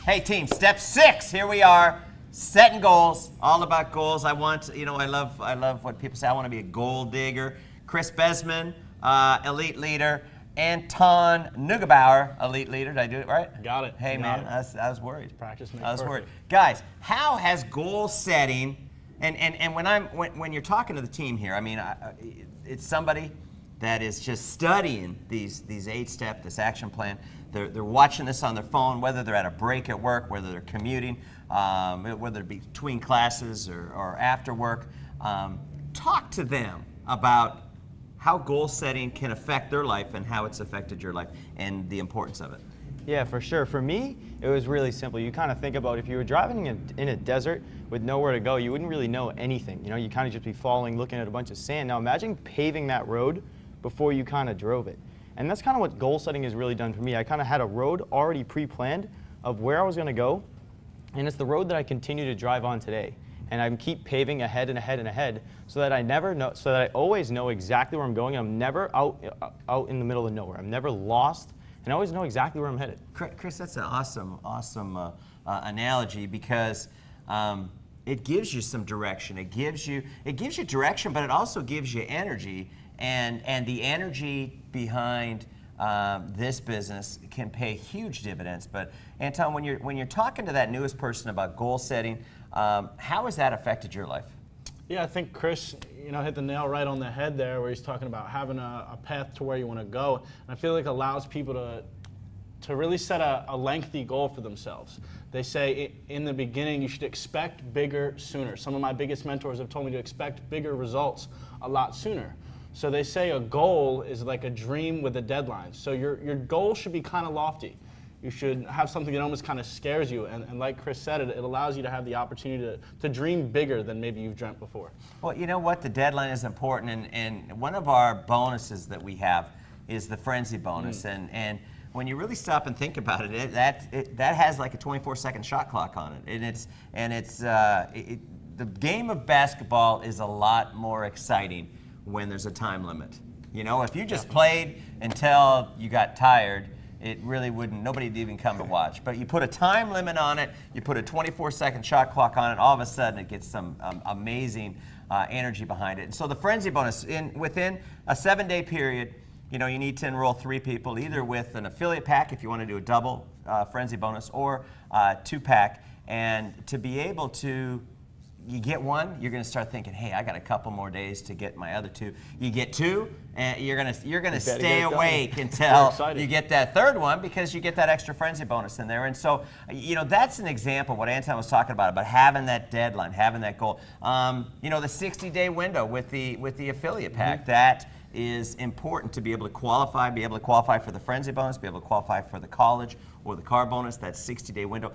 Hey team, step 6, here we are, setting goals, all about goals. I want, I love what people say, I want to be a goal digger. Chris Besman, elite leader. Anton Neugebauer, elite leader. Did I do it right? Got it. Hey man, I was worried. Practice makes I was perfect. worried. Guys, how has goal setting, and when you're talking to the team here, I mean, it's somebody that is just studying these 8-step, this action plan. They're watching this on their phone, whether they're at a break at work, whether they're commuting, whether it be between classes or after work. Talk to them about how goal setting can affect their life and how it's affected your life and the importance of it. Yeah, for sure. For me, it was really simple. You kind of think about if you were driving in a desert with nowhere to go, you wouldn't really know anything. You know, you kind of just be following, looking at a bunch of sand. Now imagine paving that road before you kind of drove it. And that's kind of what goal setting has really done for me. I kind of had a road already pre-planned of where I was going to go, and it's the road that I continue to drive on today. And I keep paving ahead and ahead and ahead so that I always know exactly where I'm going. I'm never out in the middle of nowhere. I'm never lost, and I always know exactly where I'm headed. Chris, that's an awesome analogy because it gives you some direction. It gives you direction, but it also gives you energy. And the energy behind this business can pay huge dividends. But Anton, when you're talking to that newest person about goal setting, how has that affected your life? Yeah, I think Chris, hit the nail right on the head there, where he's talking about having a path to where you want to go. And I feel like it allows people to really set a lengthy goal for themselves. They say in the beginning you should expect bigger sooner. Some of my biggest mentors have told me to expect bigger results a lot sooner. So they say a goal is like a dream with a deadline. So your goal should be kind of lofty. You should have something that almost kind of scares you. And like Chris said, it allows you to have the opportunity to dream bigger than maybe you've dreamt before. Well, you know what? The deadline is important. And one of our bonuses that we have is the frenzy bonus. And when you really stop and think about it, that has like a 24-second shot clock on it. The game of basketball is a lot more exciting when there's a time limit. If you just played until you got tired, it really wouldn't, nobody'd even come to watch. But you put a time limit on it, you put a 24-second shot clock on it, all of a sudden it gets some amazing energy behind it. And so the frenzy bonus, within a 7-day period, you need to enroll 3 people, either with an affiliate pack if you want to do a double frenzy bonus, or 2-pack. And to be able to, you get 1, you're going to start thinking, hey, I got a couple more days to get my other 2. You get 2, and you're going to stay awake until you get that 3rd one, because you get that extra frenzy bonus in there. And so, that's an example of what Anton was talking about having that deadline, having that goal. The 60-day window with the affiliate pack, that is important to be able to qualify for the frenzy bonus, be able to qualify for the college or the car bonus, that 60-day window.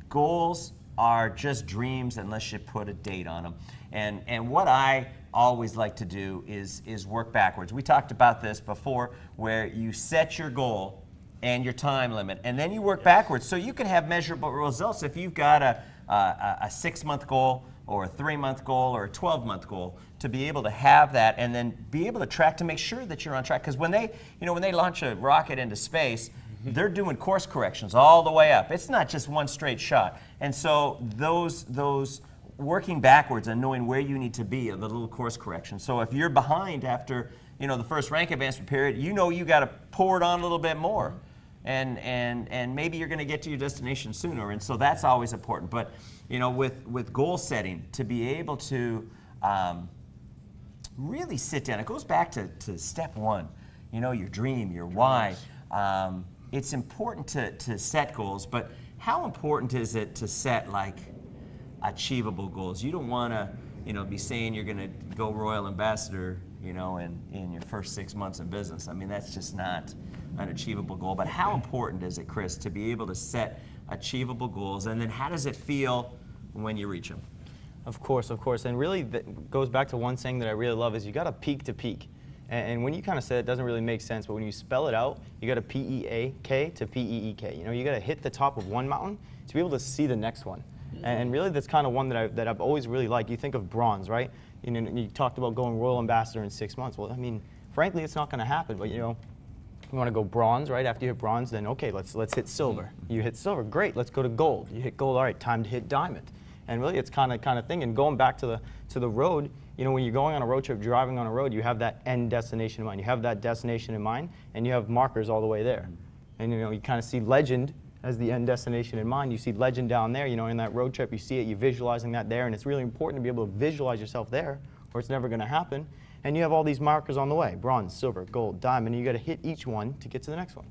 Goals are just dreams unless you put a date on them. And what I always like to do is work backwards. We talked about this before, where you set your goal and your time limit, and then you work backwards so you can have measurable results. If you've got a 6-month goal or a 3-month goal or a 12-month goal, to be able to have that and then be able to track to make sure that you're on track. Because when they launch a rocket into space, they're doing course corrections all the way up. It's not just one straight shot. And so those working backwards and knowing where you need to be are the little course corrections. So if you're behind after the first rank advancement period, you got to pour it on a little bit more. And maybe you're going to get to your destination sooner. And so that's always important. But with goal setting, to be able to really sit down, it goes back to step 1, your dream, your why. It's important to set goals, but how important is it to set achievable goals? You don't want to be saying you're going to go Royal Ambassador in your first 6 months in business. I mean, that's just not an achievable goal. But how important is it, Chris, to be able to set achievable goals, and then how does it feel when you reach them? Of course. And really that goes back to one saying that I really love, is you got to peak to peak. And when you kind of say it, doesn't really make sense, but when you spell it out, you got to P-E-A-K to P-E-E-K. You got to hit the top of one mountain to be able to see the next one. And really, that's kind of one that I've always really liked. You think of bronze, right? You talked about going Royal Ambassador in 6 months. Well, I mean, frankly, it's not going to happen. But You want to go bronze, right? After you hit bronze, then okay, let's hit silver. You hit silver, great. Let's go to gold. You hit gold, all right. Time to hit diamond. And really, it's kind of thing. And going back to the road, you know, when you're going on a road trip, driving on a road, you have that end destination in mind. You have that destination in mind, and you have markers all the way there. And you know, you kind of see legend as the end destination in mind. You see legend down there. You know, in that road trip, you see it. You're visualizing that there, and it's really important to be able to visualize yourself there, or it's never going to happen. And you have all these markers on the way: bronze, silver, gold, diamond. And you got to hit each one to get to the next one.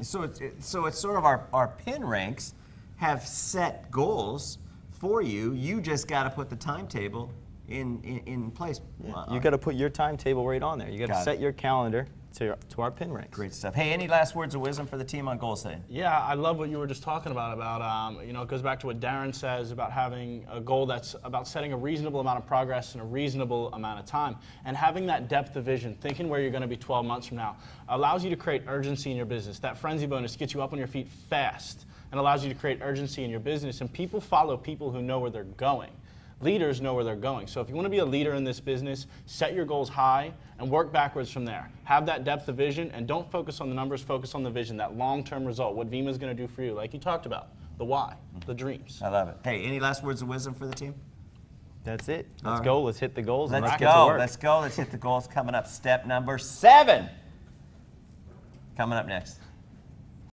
So it's sort of our pin ranks have set goals for you. You just got to put the timetable in place. Yeah. You got to put your timetable right on there. You got to set your calendar to our pin ranks. Great stuff. Hey, any last words of wisdom for the team on goal setting? Yeah, I love what you were just talking about, you know, it goes back to what Darren says about having a goal that's about setting a reasonable amount of progress in a reasonable amount of time. And having that depth of vision, thinking where you're going to be 12 months from now, allows you to create urgency in your business. That frenzy bonus gets you up on your feet fast and allows you to create urgency in your business. And people follow people who know where they're going. Leaders know where they're going. So if you want to be a leader in this business, set your goals high and work backwards from there. Have that depth of vision and don't focus on the numbers, focus on the vision, that long-term result, what Vemma is going to do for you, like you talked about, the why, the dreams. I love it. Hey, any last words of wisdom for the team? That's it. Let's go. Let's hit the goals. Let's get to go. work. Let's go. Let's hit the goals. Coming up, step number 7. Coming up next.